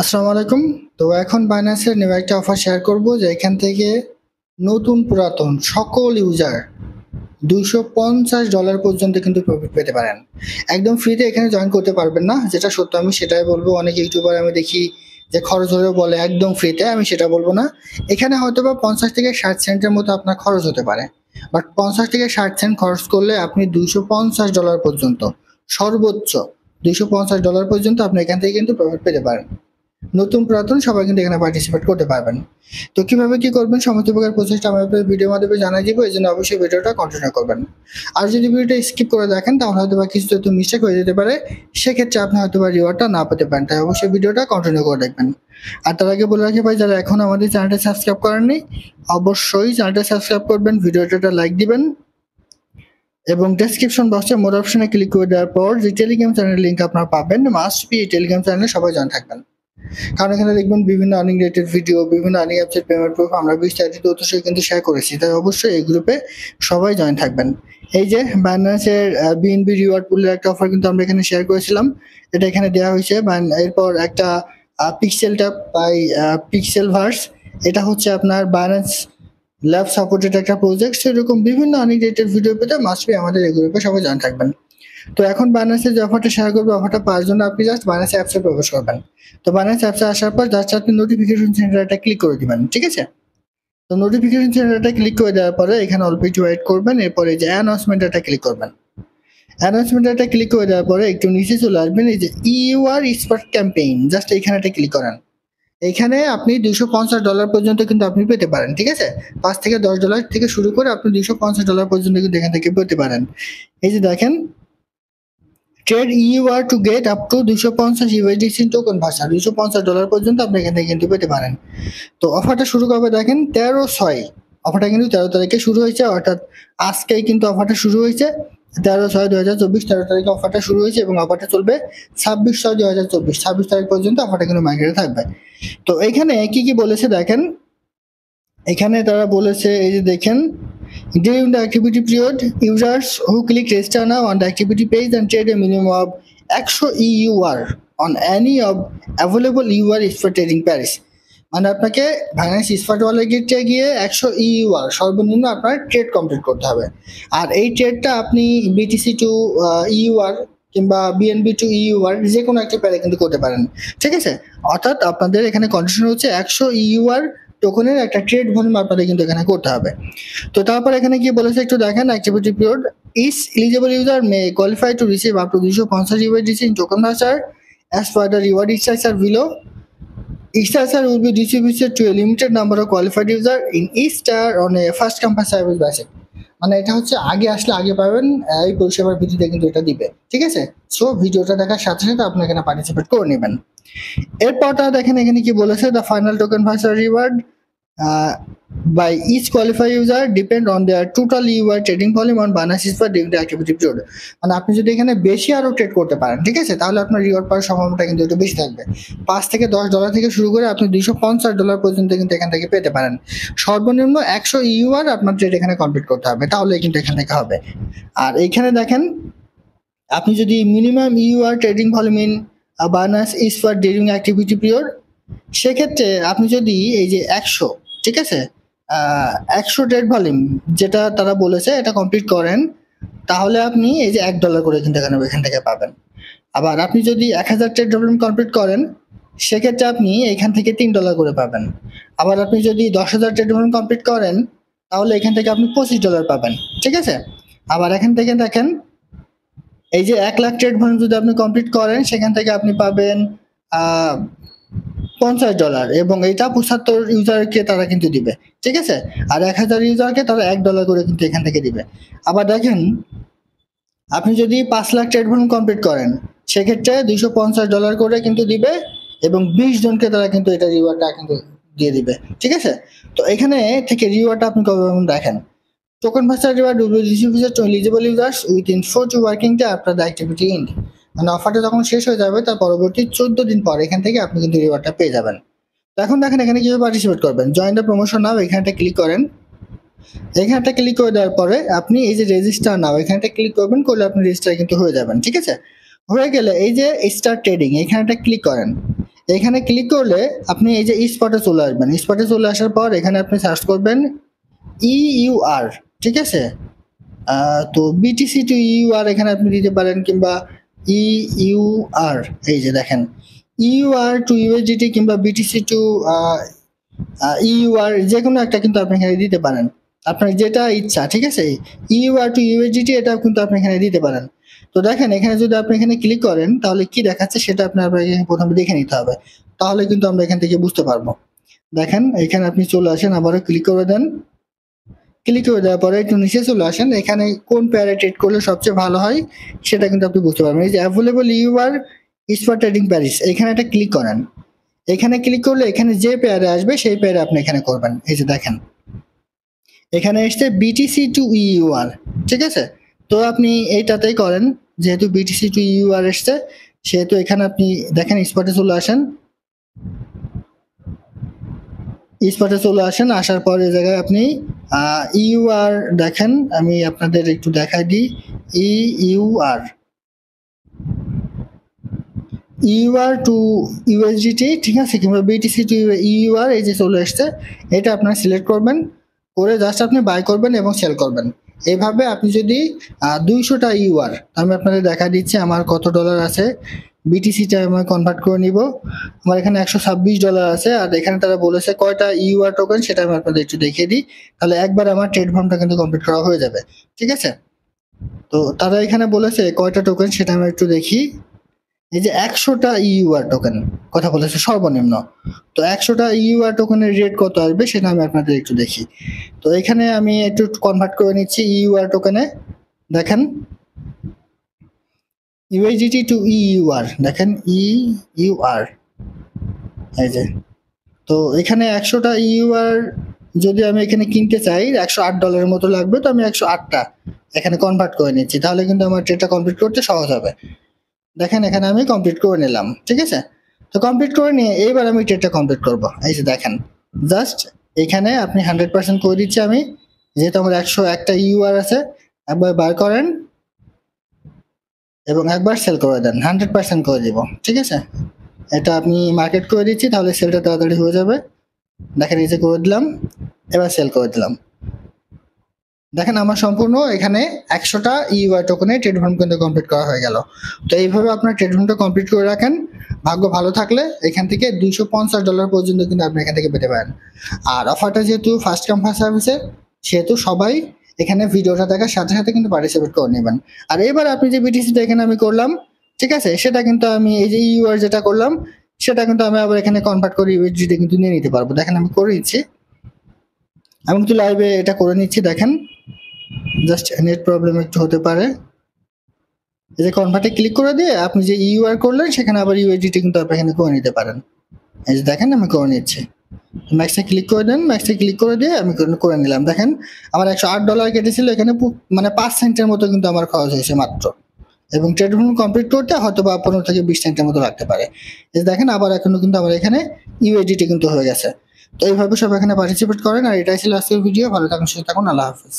আসসালামু আলাইকুম। তো এখন বাইন্যান্সের নিউ একটা অফার শেয়ার করব যে এখান থেকে নতুন পুরাতন সকল ইউজার $250 পর্যন্ত কিন্তু প্রফিট পেতে পারেন। একদম ফ্রিতে এখানে জয়েন করতে পারবেন না, যেটা সত্য আমি সেটাই বলবো। অনেক ইউটিউবার আমি দেখি যে খরচ হলেও বলে একদম ফ্রিতে, আমি সেটা বলবো না। এখানে হয়তো বা 50 থেকে 60 সেন্টের মতো আপনার খরচ হতে পারে, বাট 50 থেকে 60 সেন্ট খরচ করলে আপনি $250 পর্যন্ত, সর্বোচ্চ $250 পর্যন্ত আপনি এখান থেকে কিন্তু প্রফিট পেতে পারেন। নতুন পুরাতন সবাই কিন্তু এখানে পার্টিসিপেট করতে পারবেন। তো কিভাবে কি করবেন সমস্ত প্রকার প্রসেসটা আমি আপনাদের ভিডিওর মাধ্যমে জানিয়ে দিব, এই জন্য অবশ্যই ভিডিওটা কন্টিনিউ করবেন। আর যদি ভিডিওটা স্কিপ করে দেখেন তাহলে হয়তো বা কিছু তথ্য মিস্টেক হয়ে যেতে পারে, সেক্ষেত্রে আপনি হয়তো বা রিওয়ার্ডটা না পেতে পারেন। তাই অবশ্যই ভিডিওটা কন্টিনিউ করে দেখবেন। আর তার আগে বলে রাখি ভাই, যারা এখন আমাদের চ্যানেলটা সাবস্ক্রাইব করেননি অবশ্যই চ্যানেলটা সাবস্ক্রাইব করবেন, ভিডিওটা লাইক দিবেন এবং ডেসক্রিপশন বক্সে মোর অপশনে ক্লিক করে দেওয়ার পর যে টেলিগ্রাম চ্যানেলের লিঙ্ক আপনারা পাবেন, মাস্ট বি এই টেলিগ্রাম চ্যানেলে সবাই জয়েন থাকবেন। কারণ এখানে দেখবেন বিভিন্ন আর্নিং রিলেটেড ভিডিও, বিভিন্ন আর্নিং অ্যাপসের পেমেন্ট প্রুফ আমরা বিস্তারিত তথ্য কিন্তু শেয়ার করেছি। তাই অবশ্যই এই গ্রুপে সবাই জয়েন থাকবেন। এই যে বাইন্যান্সের বিএনবি রিওয়ার্ড পুলের একটা অফার কিন্তু আমরা এখানে শেয়ার করেছিলাম, এটা এখানে দেওয়া হয়েছে। এরপর একটা Pixel Tap by Pixel Verse, এটা হচ্ছে আপনার বাইন্যান্স ল্যাব সাপোর্টেড একটা প্রজেক্ট। সেরকম বিভিন্ন আর্নিং রিলেটেড ভিডিও পেতে মাস্ট বি আমাদের এই গ্রুপে সবাই জয়েন থাকবেন। তো এখন বাইন্যান্সের যে অফারটা শেয়ার করবো, অফারটা পাওয়ার জন্য আপনি জাস্ট বাইন্যান্স অ্যাপসে প্রবেশ করবেন। তো বাইন্যান্স অ্যাপসে আসার পর জাস্ট আপনি নোটিফিকেশন সেন্টারটা ক্লিক করে দিবেন, ঠিক আছে? তো নোটিফিকেশন সেন্টারটা ক্লিক করে দেওয়ার পরে এখানে অল্প একটু ওয়েট করবেন, এরপরে যে অ্যানাউন্সমেন্টটা ক্লিক করবেন। অ্যানাউন্সমেন্টটা ক্লিক করে দেওয়ার পরে একটু নিচে চলে আসবেন, এই যে ইউআর স্পট ক্যাম্পেইন, জাস্ট এইখানেটা ক্লিক করেন। এখানে আপনি $250 পর্যন্ত কিন্তু আপনি পেতে পারেন, ঠিক আছে? $5 থেকে $10 থেকে শুরু করে আপনি $250 পর্যন্ত কিন্তু এখান থেকে পেতে পারেন। এই যে দেখেন, trade your to get up to 250 USDC token ভাষা, $250 পর্যন্ত আপনি এখান থেকে কিন্তু পেতে পারেন। তো অফারটা শুরু করবে দেখেন 13/6, অফারটা কিন্তু 13 তারিখে শুরু হয়েছে, অর্থাৎ আজকেই কিন্তু অফারটা শুরু হয়েছে। 13/6/2024 13 তারিখে অফারটা শুরু হয়েছে এবং অফারটা চলবে 26/6/2024, 26 তারিখ পর্যন্ত অফারটা কিন্তু মার্কেটে থাকবে। তো এখানে কি কি বলেছে দেখেন, এখানে তারা বলেছে এই যে দেখেন, during the activity period users who click register now on the activity page and trade a minimum of 100 EUR on any of available EUR for trading pairs, মানে আপনাকে ফাইন্যান্স স্পট ওয়ালেটে গিয়ে 100 EUR সর্বনিম্ন আপনার ট্রেড কমপ্লিট করতে হবে। আর এই ট্রেডটা আপনি বিটিসি টু ইউআর কিংবা বিএনবি টু ইউআর যে কোনো একটা প্যারে কিন্তু করতে পারেন, ঠিক আছে? অর্থাৎ আপনাদের এখানে কন্ডিশন হচ্ছে 100 EUR টোকনের একটা ট্রেড ভলিউম আপনাদের কিন্তু এখানে করতে হবে। তো তারপর এখানে কি বলেছে একটু দেখেন, activity period is eligible user may qualify to receive up to 250 USDC in token voucher as per the reward structure below. Structure will be distributed to a limited number of qualified users in each tier on a first come first served basis, মানে এটা হচ্ছে আগে আসলে আগে পাবেন, এই পরিষেবার ভিত্তিতে কিন্তু এটা দিবে, ঠিক আছে? সো ভিডিওটা দেখার সাথে সাথে আপনি এখানে পার্টিসিপেট করে নেবেন। এরপরটা দেখেন এখানে কি বলেছে, the final token voucher reward by each qualified user depend on their total EUR trading volume on Binance Spot during the activity period, মানে আপনি যদি এখানে বেশি আরো ট্রেড করতে পারেন, ঠিক আছে, তাহলে আপনার রিওয়ার্ড পাওয়ার সম্ভাবনাটা কিন্তু একটু বেশি থাকবে। $5 থেকে $10 থেকে শুরু করে আপনি $250 পর্যন্ত কিন্তু এখান থেকে পেতে পারেন। সর্বনিম্ন 100 EUR আপনার ট্রেড এখানে কমপ্লিট করতে হবে, তাহলে কিন্তু এখান থেকে হবে। আর এইখানে দেখেন, আপনি যদি minimum your trading volume in Binance Spot during activity period, সেক্ষেত্রে আপনি যদি এই যে 100, ঠিক আছে, 100 ট্রেড ভলিউম যেটা তারা বলেছে এটা কমপ্লিট করেন, তাহলে আপনি এই যে $1 করে কিন্তু এখান থেকে পাবেন। আবার আপনি যদি 1000 ট্রেড ভলিউম কমপ্লিট করেন, সেক্ষেত্রে আপনি এখান থেকে $3 করে পাবেন। আবার আপনি যদি 10,000 ট্রেড ভলিউম কমপ্লিট করেন, তাহলে এখান থেকে আপনি $25 পাবেন, ঠিক আছে? আবার এখান থেকে দেখেন, এই যে 1 লাখ ট্রেড ভলিউম যদি আপনি কমপ্লিট করেন, সেখান থেকে আপনি পাবেন $50 এবং এটা 75 ইউজারকে তারা কিন্তু দিবে, ঠিক আছে? আর 1000 ইউজারকে তারা $1 করে কিন্তু এখান থেকে দিবে। আবার দেখেন, আপনি যদি 5 লাখ ট্রেড ভলিউম কমপ্লিট করেন, সেক্ষেত্রে $250 করে কিন্তু দিবে এবং 20 জনকে তারা কিন্তু এটা রিওয়ার্ডটা কিন্তু দিয়ে দিবে, ঠিক আছে? তো এখানে থেকে রিওয়ার্ডটা আপনি কবে পাবেন দেখেন, token voucher reward will be distributed to eligible users within 4 to working day after the activity end, মানে অফারটা যখন শেষ হয়ে যাবে তার পরবর্তী 14 দিন পর এখান থেকে আপনি কিন্তু রিওয়ার্ডটা পেয়ে যাবেন। তো এখন দেখেন এখানে কিভাবে পার্টিসিপেট করবেন, জয়েন দ্য প্রমোশন নাও এখানটা ক্লিক করেন। এখানটা ক্লিক করে দেওয়ার পরে আপনি এই যে রেজিস্টার নাও এখানটা ক্লিক করবেন, করলে আপনি রেজিস্টার কিন্তু হয়ে যাবেন, ঠিক আছে? হয়ে গেলে এই যে স্টার্ট ট্রেডিং এখানটা ক্লিক করেন। এখানে ক্লিক করলে আপনি এই যে স্পটে চলে আসবেন। স্পটে চলে আসার পর এখানে আপনি সার্চ করবেন ইউআর, ঠিক আছে? তো বিটিসি টু ইউআর এখানে আপনি দিতে পারেন, কিংবা ইউআর, এই যে দেখেন ইউআর টু ইউএসডিটি কিংবা বিটিসি টু ইউআর, যে কোনো একটা কিন্তু আপনি এখানে দিতে পারেন, আপনার যেটা ইচ্ছা, ঠিক আছে? ইউআর টু ইউএসডিটি এটা কিন্তু আপনি এখানে দিতে পারেন। তো দেখেন এখানে যদি আপনি এখানে ক্লিক করেন তাহলে কি দেখাচ্ছে সেটা আপনার প্রথমে দেখে নিতে হবে, তাহলে কিন্তু আমরা এখান থেকে বুঝতে পারবো। দেখেন এখানে আপনি চলে আসেন, আবারও ক্লিক করে দেন। ক্লিক করে দেওয়ার পরে একটু নিচে চলে আসেন, এখানে কোন পেয়ারে ট্রেড করলে সবচেয়ে ভালো হয় সেটা কিন্তু আপনি বুঝতে পারবেন। এই যে available your spot trading pairs, এখানে একটা ক্লিক করেন। এখানে ক্লিক করলে এখানে যে পেয়ারে আসবে সেই পেয়ারে আপনি এখানে করবেন। এই যে দেখেন এখানে এসছে বিটিসি টু ইউআর, ঠিক আছে? তো আপনি এইটাতেই করেন, যেহেতু বিটিসি টু ইউআর এসছে সেহেতু এখানে আপনি দেখেন স্পটে চলে আসেন। স্পটে চলে আসেন, আসার পর এই জায়গায় আপনি ইউআর দেখেন, আমি আপনাদের একটু দেখাই দিই। ইউআর ইউআর টু ইউএসডিটি, ঠিক আছে, কিংবা বিটিসি টু ইউআর, এই যে চলে এসছে, এটা আপনারা সিলেক্ট করবেন, করে জাস্ট আপনি বাই করবেন এবং সেল করবেন। এইভাবে আপনি যদি 200টা ইউআর, আমি আপনাদের দেখা দিচ্ছি আমার কত ডলার আছে, বিটিসিটা আমি কনভার্ট করে নিব। আমার এখানে $126 আছে, আর এখানে তারা বলেছে কয়টা ইউআর টোকেন সেটা আমি আপনাদের একটু দেখিয়ে দিই, তাহলে একবার আমার ট্রেড ফর্মটা কিন্তু কমপ্লিট করা হয়ে যাবে, ঠিক আছে? তো তারা এখানে বলেছে কয়টা টোকেন সেটা আমি একটু দেখি। এই যে 100টা ইউআর টোকেন কথা বলেছে সর্বনিম্ন, তো 100টা ইউআর টোকেনের রেট কত আসবে সেটা আমি আপনাদের একটু দেখি। তো এখানে আমি একটু কনভার্ট করে নিচ্ছি ইউআর টোকেনে। দেখেন ইউএসডিটি টু ইউআর, দেখেন ইউআর, এই যে। তো এখানে 100টা ইউআর যদি আমি এখানে কিনতে চাই $108 মতো লাগবে, তো আমি 108টা এখানে কনভার্ট করে নিচ্ছি, তাহলে কিন্তু আমার ট্রেডটা কমপ্লিট করতে সহজ হবে। দেখেন এখানে আমি কমপ্লিট করে নিলাম, ঠিক আছে? তো কমপ্লিট করে নিয়ে এইবার আমি ট্রেডটা কমপ্লিট করব। এই যে দেখেন জাস্ট এখানে আপনি 100% করে দিচ্ছি আমি, যেহেতু আমার 101টা ইউআর আছে। একবার বার করেন এবং একবার সেল করে দেন, 100% করে দিব, ঠিক আছে? এটা আপনি মার্কেট করে দিচ্ছি, তাহলে সেলটা তাড়াতাড়ি হয়ে যাবে। দেখেন এই যে করে দিলাম, এবার সেল করে দিলাম। দেখেন আমার সম্পূর্ণ এখানে 100টা ইউআই টোকেনে ট্রেড ফর্ম কিন্তু কমপ্লিট করা হয়ে গেল। তো এইভাবে আপনার ট্রেড ফর্মটা কমপ্লিট করে রাখেন, ভাগ্য ভালো থাকলে এখান থেকে $250 পর্যন্ত কিন্তু আপনি এখান থেকে পেতে পারেন। আর অফারটা যেহেতু ফার্স্ট কাম ফার্স্ট সার্ভিসের, সেহেতু সবাই এখানে ভিডিওটা দেখার সাথে সাথে কিন্তু পার্টিসিপেট করে নেবেন। আর এবার আপনি যে বিটিসিটা এখানে আমি করলাম, ঠিক আছে, সেটা কিন্তু আমি এই যে ইউআর যেটা করলাম সেটা কিন্তু আমি আবার এখানে কনভার্ট করে ইউএসডিতে কিন্তু নিয়ে নিতে পারবো। দেখেন আমি করে নিচ্ছি, আমি কিন্তু লাইভে এটা করে নিচ্ছি। দেখেন জাস্ট নেট প্রবলেম একটু হতে পারে। এই যে কনভার্টে ক্লিক করে দিয়ে আপনি যে ইউআর করলেন সেখানে আবার ইউএসডিটি কিন্তু আপনি এখানে করে নিতে পারেন। এই যে দেখেন আমি করে নিচ্ছি, ম্যাক্সে ক্লিক করে দেন, ম্যাক্সে ক্লিক করে দিয়ে আমি করে নিলাম। দেখেন আমার $108 কেটেছিল, এখানে মানে 5 সেন্টের মতো কিন্তু আমার খরচ হয়েছে মাত্র, এবং ট্রেড কমপ্লিট করতে হয়তো বা 15 থেকে 20 সেন্টের মতো লাগতে পারে। এই দেখেন আবার এখনো কিন্তু আমার এখানে ইউএসডিটি কিন্তু হয়ে গেছে। তো এইভাবে সব এখানে পার্টিসিপেট করেন। আর এটাই ছিল আজকের ভিডিও, ভালো থাকুন, সুস্থ থাকুন, আল্লাহ হাফিজ।